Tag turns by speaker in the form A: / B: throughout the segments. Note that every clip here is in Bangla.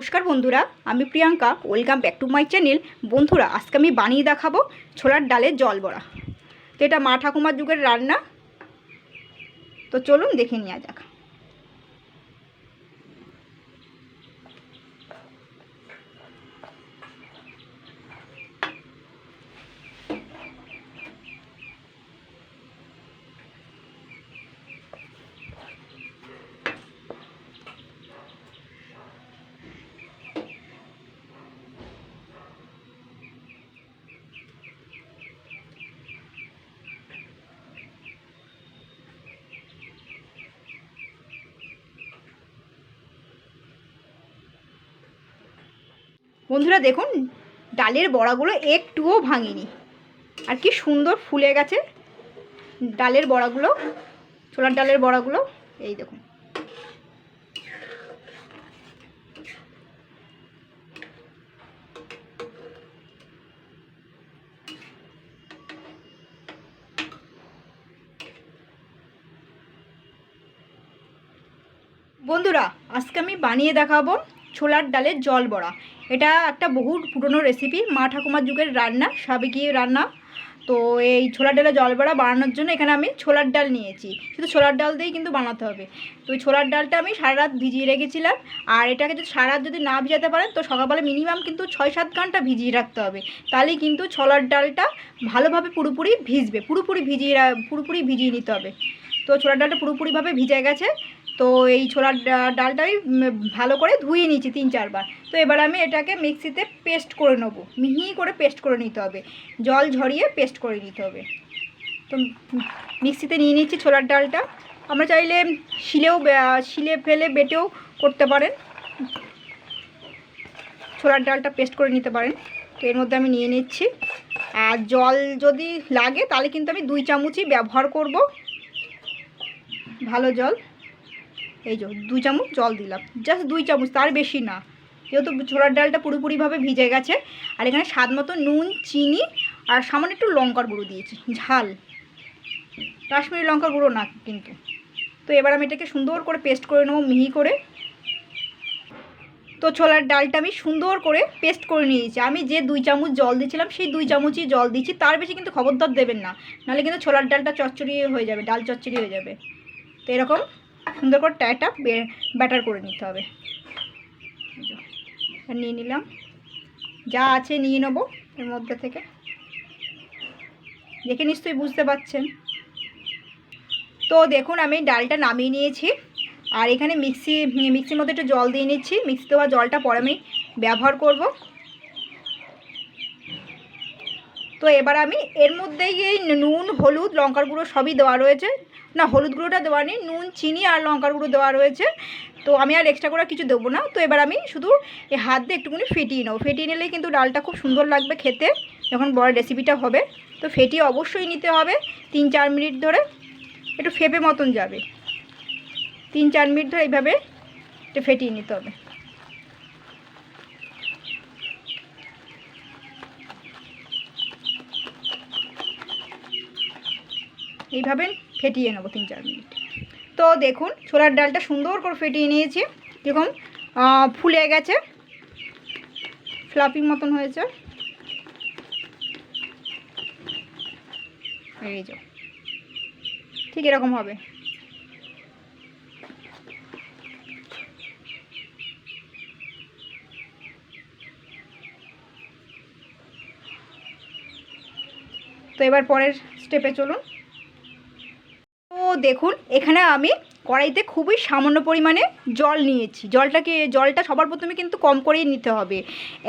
A: নমস্কার বন্ধুরা, আমি Priyanka. Welcome back to my channel. বন্ধুরা, আজকে আমি বানিয়ে দেখাবো ছোলার ডালের জল বড়া। তো এটা মা ঠাকুমার যুগের রান্না। তো চলুন দেখে নেওয়া যাক। বন্ধুরা দেখুন, ডালের বড়াগুলো একটুও ভাঙেনি, আর কি সুন্দর ফুলে গেছে ডালের বড়াগুলো, ছোলার ডালের বড়াগুলো। এই দেখুন, বন্ধুরা আজকে আমি বানিয়ে দেখাবো ছোলার ডালের জল বড়া। এটা একটা বহু পুরনো রেসিপি, মা ঠাকুমার যুগের রান্না, সাবেকি রান্না। তো এই ছোলার ডালের জল বড়া বানানোর জন্য এখানে আমি ছোলার ডাল নিয়েছি। শুধু ছোলার ডাল দিয়েই কিন্তু বানাতে হবে। তো ওই ছোলার ডালটা আমি সারা রাত ভিজিয়ে রেখেছিলাম। আর এটাকে যদি সারা রাত যদি না ভিজাতে পারেন, তো সকালবেলা মিনিমাম কিন্তু 6-7 ঘন্টা ভিজিয়ে রাখতে হবে। তাহলেই কিন্তু ছোলার ডালটা ভালোভাবে পুরোপুরি ভিজবে। পুরোপুরি ভিজিয়ে নিতে হবে। তো ছোলার ডালটা পুরোপুরিভাবে ভিজে গেছে। তো এই ছোলার ডালটা আমি ভালো করে ধুয়ে নিয়েছি 3-4 বার। তো এবার আমি এটাকে মিক্সিতে পেস্ট করে নেব। মিহি করে পেস্ট করে নিতে হবে, জল ঝরিয়ে পেস্ট করে নিতে হবে। তো মিক্সিতে নিয়ে নিচ্ছি ছোলার ডালটা। আমরা চাইলে শিলে ফেলে বেটেও করতে পারেন, ছোলার ডালটা পেস্ট করে নিতে পারেন। তো এর মধ্যে আমি নিয়ে নিচ্ছি। আর জল যদি লাগে তাহলে কিন্তু আমি 2 চামচই ব্যবহার করব, ভালো জল। এই যে 2 চামচ জল দিলাম, জাস্ট 2 চামচ, তার বেশি না, যেহেতু ছোলার ডালটা পুরোপুরিভাবে ভিজে গেছে। আর এখানে স্বাদ মতো নুন, চিনি আর সামান্য একটু লঙ্কার গুঁড়ো দিয়েছি, ঝাল, কাশ্মীরি লঙ্কার গুঁড়ো না কিন্তু। তো এবার আমি এটাকে সুন্দর করে পেস্ট করে নেবো, মিহি করে। তো ছোলার ডালটা আমি সুন্দর করে পেস্ট করে নিয়েছি। আমি যে 2 চামচ জল দিয়েছিলাম সেই 2 চামচই জল দিচ্ছি, তার বেশি কিন্তু খবরদার দেবেন না, নাহলে কিন্তু ছোলার ডালটা চচ্চড়ি হয়ে যাবে, ডাল চচ্চড়ি হয়ে যাবে। তো এরকম সুন্দর করে টাইটা ব্যাটার করে নিতে হবে। নিয়ে নিলাম, যা আছে নিয়ে নেবো এর মধ্যে থেকে। দেখে নিশ্চয়ই বুঝতে পারছেন। তো দেখুন, আমি ডালটা নামিয়ে নিয়েছি। আর এখানে মিক্সির মধ্যে একটু জল দিয়ে নিচ্ছি। মিক্সি দেওয়া জলটা পরে আমি ব্যবহার করব। তো এবার আমি এর মধ্যেই এই নুন, হলুদ, লঙ্কার গুঁড়ো সবই দেওয়া রয়েছে। না, হলুদ গুঁড়োটা দেওয়া নেই, নুন, চিনি আর লঙ্কার গুঁড়ো দেওয়া রয়েছে। তো আমি আর এক্সট্রা করে কিছু দেবো না। তো এবার আমি শুধু এই হাত দিয়ে একটুখানি ফেটিয়ে নেবো। ফেটিয়ে নিলেই কিন্তু ডালটা খুব সুন্দর লাগবে খেতে যখন বড় রেসিপিটা হবে। তো ফেটিয়ে অবশ্যই নিতে হবে 3-4 মিনিট ধরে, একটু ফেপে মতন যাবে। 3-4 মিনিট ধরে এইভাবে একটু ফেটিয়ে নিতে হবে। এইভাবে ফেটিয়ে নেবো 3-4 মিনিট। তো দেখুন, ছোলার ডালটা সুন্দর করে ফেটিয়ে নিয়েছি, এরকম ফুলে গেছে, ফ্লাফি মতন হয়েছে। এই যে ঠিক এরকম হবে। তো এবার পরের স্টেপে চলুন। তো দেখুন, এখানে আমি কড়াইতে খুবই সামান্য পরিমাণে জল নিয়েছি। জলটা সবার প্রথমে কিন্তু কম করেই নিতে হবে,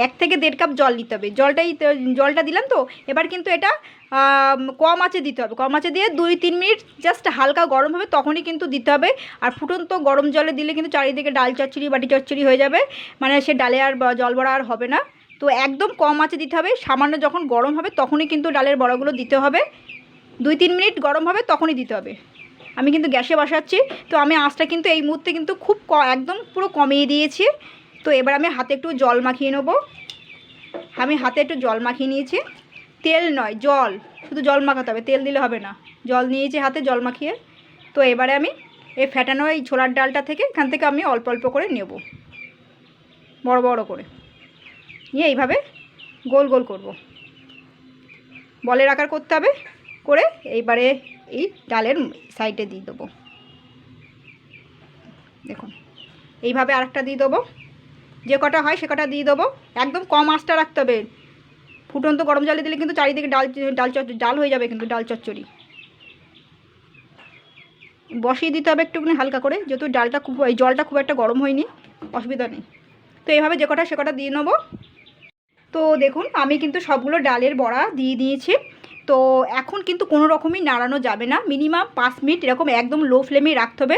A: 1 থেকে 1.5 কাপ জল নিতে হবে। জলটা দিলাম। তো এবার কিন্তু এটা কম আঁচে দিতে হবে। কম আঁচে দিয়ে 2-3 মিনিট জাস্ট হালকা গরম হবে, তখনই কিন্তু দিতে হবে। আর ফুটন্ত গরম জলে দিলে কিন্তু চারিদিকে ডাল চচ্চড়ি, বাটি চচ্চড়ি হয়ে যাবে, মানে সে ডালে আর জল বড়া আর হবে না। তো একদম কম আঁচে দিতে হবে। সামান্য যখন গরম হবে তখনই কিন্তু ডালের বড়াগুলো দিতে হবে। 2-3 মিনিট গরম হবে তখনই দিতে হবে। আমি কিন্তু গ্যাসে বসাচ্ছি। তো আমি আঁচটা কিন্তু এই মুহূর্তে কিন্তু খুব একদম পুরো কমিয়ে দিয়েছি। তো এবার আমি হাতে একটু জল মাখিয়ে নেব। আমি হাতে একটু জল মাখিয়ে নিয়েছি, তেল নয়, জল, শুধু জল মাখাতে হবে, তেল দিলে হবে না। জল নিয়েছি হাতে, জল মাখিয়ে। তো এবারে আমি এই ফেটানো এই ছোলার ডালটা থেকে, এখান থেকে আমি অল্প অল্প করে নেব। বড় বড় করে নিয়ে এইভাবে গোল গোল করব, বলের আকার করতে হবে করে এইবারে এই ডালের সাইডে দিয়ে দেবো। দেখুন এইভাবে আরেকটা দিয়ে দেবো, যে কটা হয় সে কটা দিয়ে দেবো। একদম কম আঁচটা রাখতে হবে, ফুটন্ত গরম জলে দিলে কিন্তু চারিদিকে ডাল হয়ে যাবে, কিন্তু ডাল চচ্চড়ি বসিয়ে দিতে হবে একটুখানি হালকা করে, যেহেতু ডালটা খুব এই জলটা খুব একটা গরম হয়নি, অসুবিধা নেই। তো এইভাবে যে কটা সে কটা দিয়ে নেবো। তো দেখুন আমি কিন্তু সবগুলো ডালের বড়া দিয়ে দিয়েছি। তো এখন কিন্তু কোনো রকমই নাড়ানো যাবে না, মিনিমাম 5 মিনিট এরকম একদম লো ফ্লেমেই রাখতে হবে।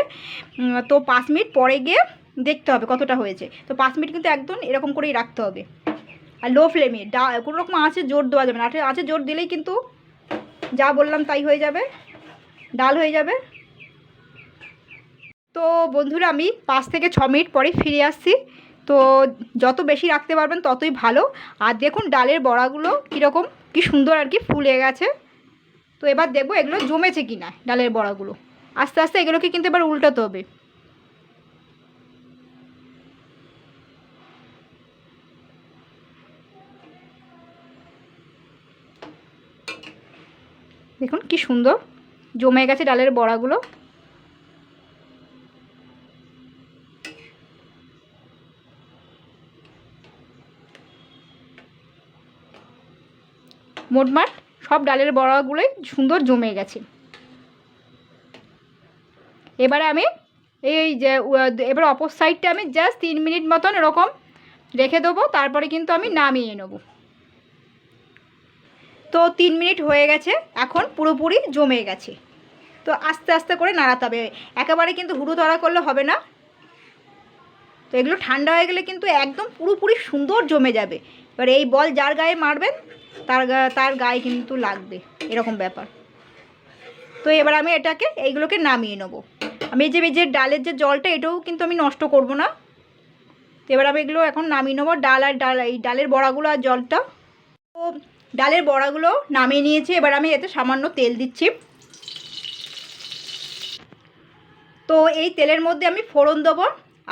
A: তো 5 মিনিট পরে গিয়ে দেখতে হবে কতটা হয়েছে। তো 5 মিনিট কিন্তু একদম এরকম করেই রাখতে হবে, আর লো ফ্লেমে। কোনো রকম আঁচে জোর দেওয়া যাবে না, আঁচে জোর দিলেই কিন্তু যা বললাম তাই হয়ে যাবে, ডাল হয়ে যাবে। তো বন্ধুরা আমি 5 থেকে 6 মিনিট পরে ফিরে আসছি। তো যত বেশি রাখতে পারবেন ততই ভালো। আর দেখুন ডালের বড়াগুলো কীরকম কি সুন্দর আর কি ফুলে গেছে। তো এবার দেখবো এগুলো জমেছে কি না ডালের বড়াগুলো। আস্তে আস্তে এগুলোকে কিন্তু এবার উল্টাতে হবে। দেখুন কি সুন্দর জমে গেছে ডালের বড়াগুলো। মোটমাট সব ডালের বড়াগুলোই সুন্দর জমে গেছে। এবারে আমি এই যে এবার অপর সাইডটা আমি জাস্ট 3 মিনিট মতন এরকম রেখে দেবো, তারপরে কিন্তু আমি নামিয়ে নেব। তো 3 মিনিট হয়ে গেছে, এখন পুরোপুরি জমে গেছে। তো আস্তে আস্তে করে নাড়াতে হবে, একেবারে কিন্তু হুড়ো ধরা করলে হবে না। তো এগুলো ঠান্ডা হয়ে গেলে কিন্তু একদম পুরোপুরি সুন্দর জমে যাবে। এবার এই বল যার গায়ে মারবেন তার গায়ে কিন্তু লাগবে, এরকম ব্যাপার। তো এবার আমি এটাকে এইগুলোকে নামিয়ে নেব। আমি যে ডালের যে জলটা এটাও কিন্তু আমি নষ্ট করব না। তো এবার আমি এগুলো এখন নামিয়ে নেবো, এই ডালের বড়াগুলো আর জলটা। তো ডালের বড়াগুলো নামিয়ে নিয়েছি, এবার আমি এতে সামান্য তেল দিচ্ছি। তো এই তেলের মধ্যে আমি ফোড়ন দেবো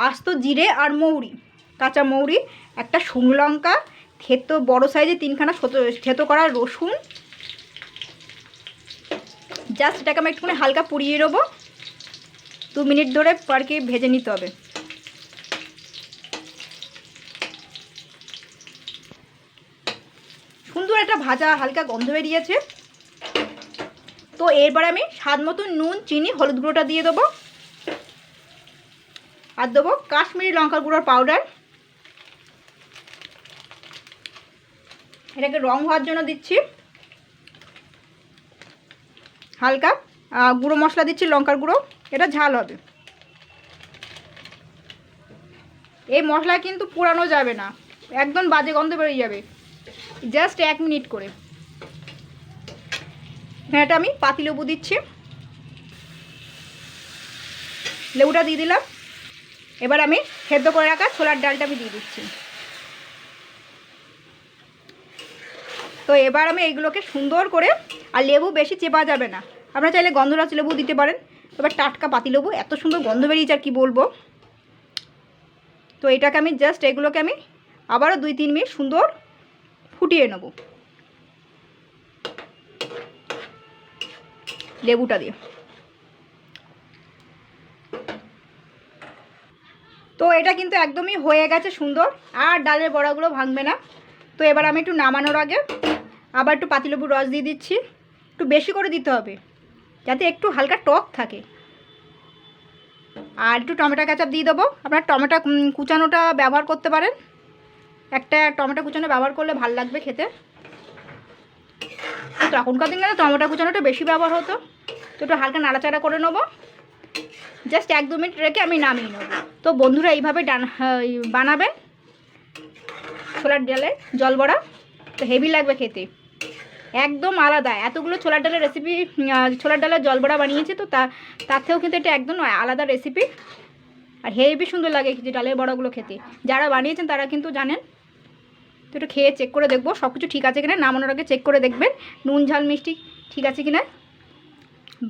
A: আস্ত জিরে আর মৌরি, কাঁচা মৌরি, একটা শুকনো লঙ্কা, থেতো বড়ো সাইজে 3খানা থেতো করা রসুন। জাস্ট এটাকে আমি একটুখানি হালকা পুড়িয়ে নেবো, 2 মিনিট ধরে আর কি ভেজে নিতে হবে। সুন্দর একটা ভাজা হালকা গন্ধ বেরিয়েছে। তো এরপর আমি স্বাদ মতো নুন, চিনি, হলুদ গুঁড়োটা দিয়ে দেবো, আর দেবো কাশ্মীরি লঙ্কা গুঁড়োর পাউডার। এটাকে রং হওয়ার জন্য দিচ্ছি। হালকা গুঁড়ো মশলা দিচ্ছি, লঙ্কার গুঁড়ো, এটা ঝাল হবে। এই মশলা কিন্তু পোড়ানো যাবে না, একদম বাজে গন্ধ বেরিয়ে যাবে। জাস্ট 1 মিনিট করে। এটা আমি পাতিলেবু দিচ্ছি, লেবুটা দিয়ে দিলাম। এবার আমি সেদ্ধ করে রাখা ছোলার ডালটা আমি দিয়ে দিচ্ছি। তো এবার আমি এইগুলোকে সুন্দর করে, আর লেবু বেশি চেপা যাবে না, আপনারা চাইলে গন্ধরাজ লেবু দিতে পারেন। এবার টাটকা পাতিলেবু, এত সুন্দর গন্ধ বেরিয়েছে আর কি বলবো। তো এটাকে আমি জাস্ট এগুলোকে আমি আবারও 2-3 মিনিট সুন্দর ফুটিয়ে নেব লেবুটা দিয়ে। তো এটা কিন্তু একদমই হয়ে গেছে সুন্দর, আর ডালের বড়াগুলো ভাঙবে না। তো এবার আমি একটু নামানোর আগে আবার একটু পাতিলেবুর রস দিয়ে দিচ্ছি, একটু বেশি করে দিতে হবে যাতে একটু হালকা টক থাকে। আর একটু টমেটো কেচাপ দিয়ে দেবো, আপনারা টমেটো কুচানোটা ব্যবহার করতে পারেন, একটা টমেটো কুচানো ব্যবহার করলে ভালো লাগবে খেতে। তো এখনকার দিনে টমেটো কুচানোটা বেশি ব্যবহার হতো। তো একটু হালকা নাড়াচাড়া করে নেবো, জাস্ট 1-2 মিনিট রেখে আমি নামিয়ে নেব। তো বন্ধুরা এইভাবে বানাবেন ছোলার ডালের জল বড়া, তো হেভি লাগবে খেতে, একদম আলাদা। এতগুলো ছোলার ডালের রেসিপি, ছোলার ডালের জল বড়া বানিয়েছি, তো তার থেকেও কিন্তু এটা একদম আলাদা রেসিপি, আর হেভি সুন্দর লাগে যে ডালের বড়াগুলো খেতে। যারা বানিয়েছেন তারা কিন্তু জানেন। তো একটু খেয়ে চেক করে দেখবো সব কিছু ঠিক আছে কিনা, নামানোর আগে চেক করে দেখবেন নুন ঝাল মিষ্টি ঠিক আছে কিনা।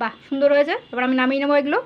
A: বাহ সুন্দর হয়েছে। এবার আমি নামিয়ে নেবো এগুলো।